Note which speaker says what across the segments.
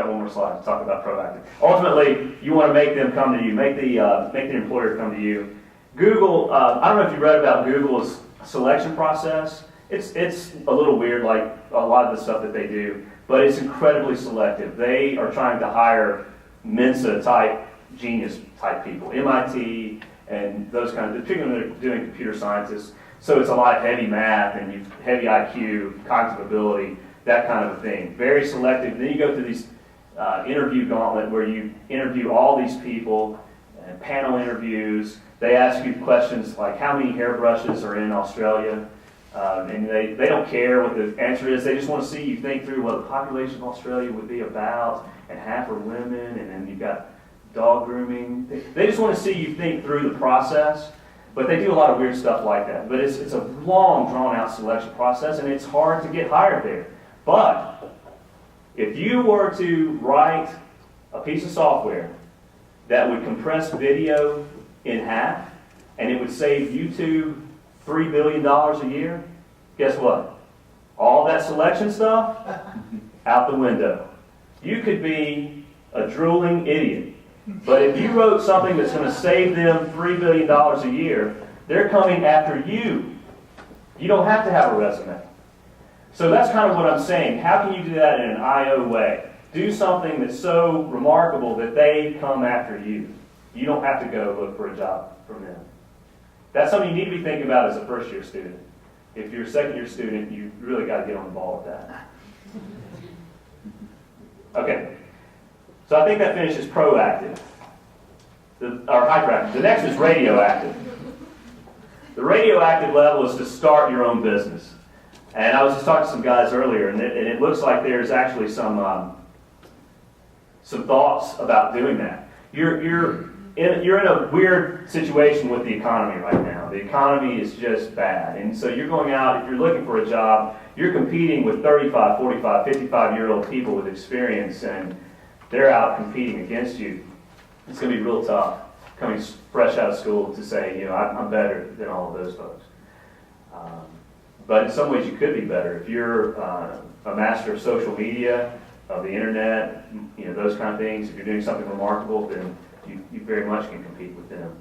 Speaker 1: got one more slide to talk about proactive. Ultimately, you want to make them come to you, make the employer come to you. Google, I don't know if you read about Google's selection process. It's a little weird, like a lot of the stuff that they do, but it's incredibly selective. They are trying to hire Mensa-type, genius-type people, MIT and those kinds of, particularly when they're doing computer scientists. So it's a lot of heavy math and heavy IQ, cognitive ability, that kind of a thing. Very selective. Then you go through these interview gauntlet where you interview all these people, and panel interviews. They ask you questions like how many hairbrushes are in Australia, and they don't care what the answer is. They just want to see you think through what the population of Australia would be about, and half are women, and then you've got dog grooming. They just want to see you think through the process, but they do a lot of weird stuff like that. But it's a long, drawn-out selection process, and it's hard to get hired there. But if you were to write a piece of software that would compress video in half, and it would save YouTube $3 billion a year, guess what? All that selection stuff, out the window. You could be a drooling idiot. But if you wrote something that's going to save them $3 billion a year, they're coming after you. You don't have to have a resume. So that's kind of what I'm saying. How can you do that in an I.O. way? Do something that's so remarkable that they come after you. You don't have to go look for a job from them. That's something you need to be thinking about as a first-year student. If you're a second-year student, you really got to get on the ball with that. Okay. So I think that finishes proactive, or hyperactive. The next is radioactive. The radioactive level is to start your own business. And I was just talking to some guys earlier, and it looks like there's actually some thoughts about doing that. You're in a weird situation with the economy right now. The economy is just bad. And so you're going out, if you're looking for a job, you're competing with 35, 45, 55-year-old people with experience, and they're out competing against you. It's going to be real tough coming fresh out of school to say, I'm better than all of those folks. But in some ways you could be better. If you're a master of social media, of the internet, those kind of things, if you're doing something remarkable, then you very much can compete with them.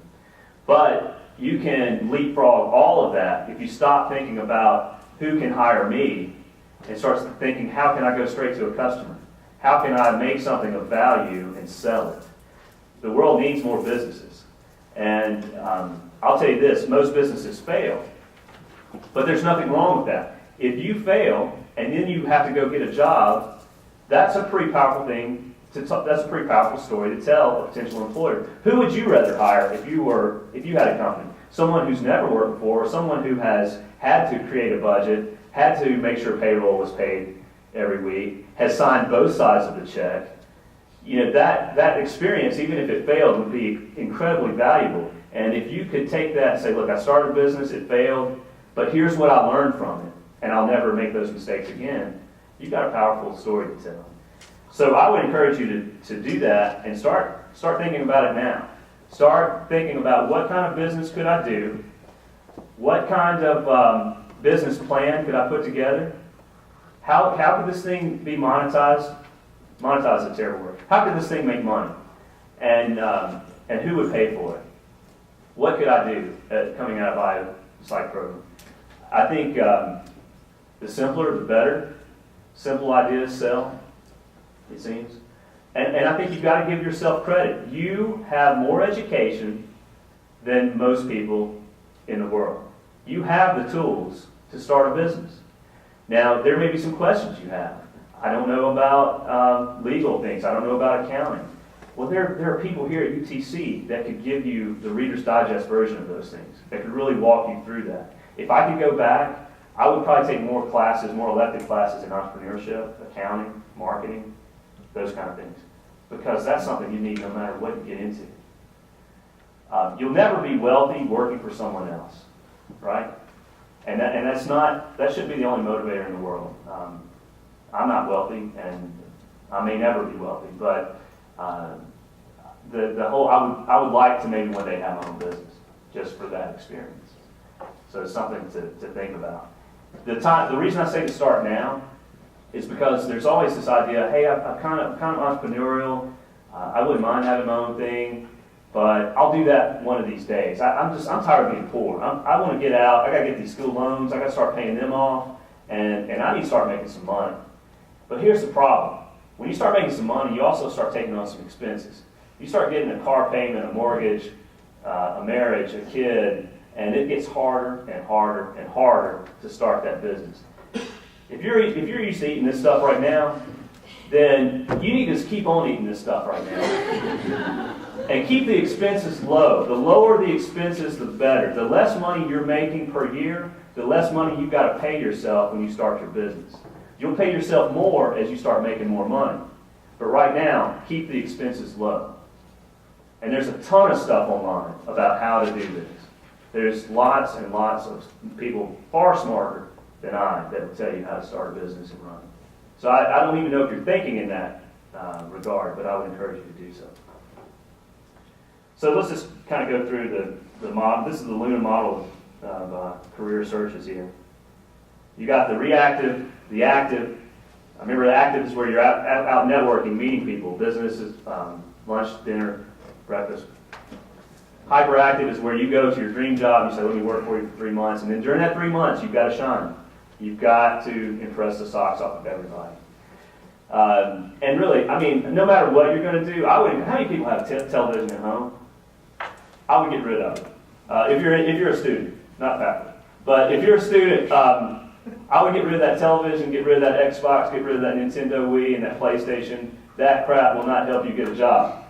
Speaker 1: But you can leapfrog all of that if you stop thinking about who can hire me and start thinking, how can I go straight to a customer? How can I make something of value and sell it? The world needs more businesses. And I'll tell you this, most businesses fail. But there's nothing wrong with that. If you fail and then you have to go get a job, that's a pretty powerful thing. That's a pretty powerful story to tell a potential employer. Who would you rather hire if you had a company? Someone who's never worked before, or someone who has had to create a budget, had to make sure payroll was paid every week, has signed both sides of the check. That experience, even if it failed, would be incredibly valuable. And if you could take that and say, look, I started a business, it failed, but here's what I learned from it, and I'll never make those mistakes again, you've got a powerful story to tell. So I would encourage you to do that and start thinking about it now. Start thinking about what kind of business could I do, what kind of business plan could I put together, how could this thing be monetized? Monetize is a terrible word. How could this thing make money? And who would pay for it? What could I do coming out of IO Psych program? I think the simpler, the better. Simple ideas sell, it seems. And I think you've got to give yourself credit. You have more education than most people in the world. You have the tools to start a business. Now, there may be some questions you have. I don't know about legal things. I don't know about accounting. Well, there are people here at UTC that could give you the Reader's Digest version of those things, that could really walk you through that. If I could go back, I would probably take more classes, more elective classes in entrepreneurship, accounting, marketing, those kind of things, because that's something you need no matter what you get into. You'll never be wealthy working for someone else, right? And that shouldn't be the only motivator in the world. I'm not wealthy, and I may never be wealthy, but the whole I would like to maybe one day have my own business just for that experience. So it's something to think about. The reason I say to start now is because there's always this idea, hey, I'm kind of entrepreneurial. I wouldn't mind having my own thing, but I'll do that one of these days. I'm tired of being poor. I want to get out. I got to get these school loans. I got to start paying them off, and I need to start making some money. But here's the problem. When you start making some money, you also start taking on some expenses. You start getting a car payment, a mortgage, a marriage, a kid, and it gets harder and harder and harder to start that business. If you're used to eating this stuff right now, then you need to just keep on eating this stuff right now. And keep the expenses low. The lower the expenses, the better. The less money you're making per year, the less money you've got to pay yourself when you start your business. You'll pay yourself more as you start making more money. But right now, keep the expenses low. And there's a ton of stuff online about how to do this. There's lots and lots of people far smarter than I that will tell you how to start a business and run it. So I don't even know if you're thinking in that regard, but I would encourage you to do so. So let's just kind of go through the model. This is the Luna model of career searches here. You got the reactive, the active. I remember the active is where you're out networking, meeting people, businesses, lunch, dinner, breakfast. Hyperactive is where you go to your dream job, you say, let me work for you for 3 months, and then during that 3 months, you've got to shine. You've got to impress the socks off of everybody. And really, I mean, no matter what you're going to do, how many people have television at home? I would get rid of it. If you're a student, not faculty. But if you're a student, I would get rid of that television, get rid of that Xbox, get rid of that Nintendo Wii and that PlayStation. That crap will not help you get a job.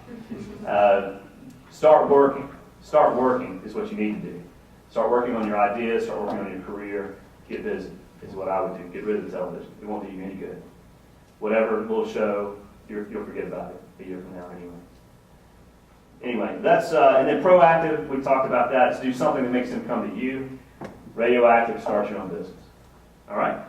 Speaker 1: Start working. Start working is what you need to do. Start working on your ideas, start working on your career, get busy is what I would do. Get rid of the television. It won't do you any good. Whatever little show, you'll forget about it a year from now anyway. That's and then proactive, we talked about that. It's do something that makes them come to you. Radioactive, start your own business. All right?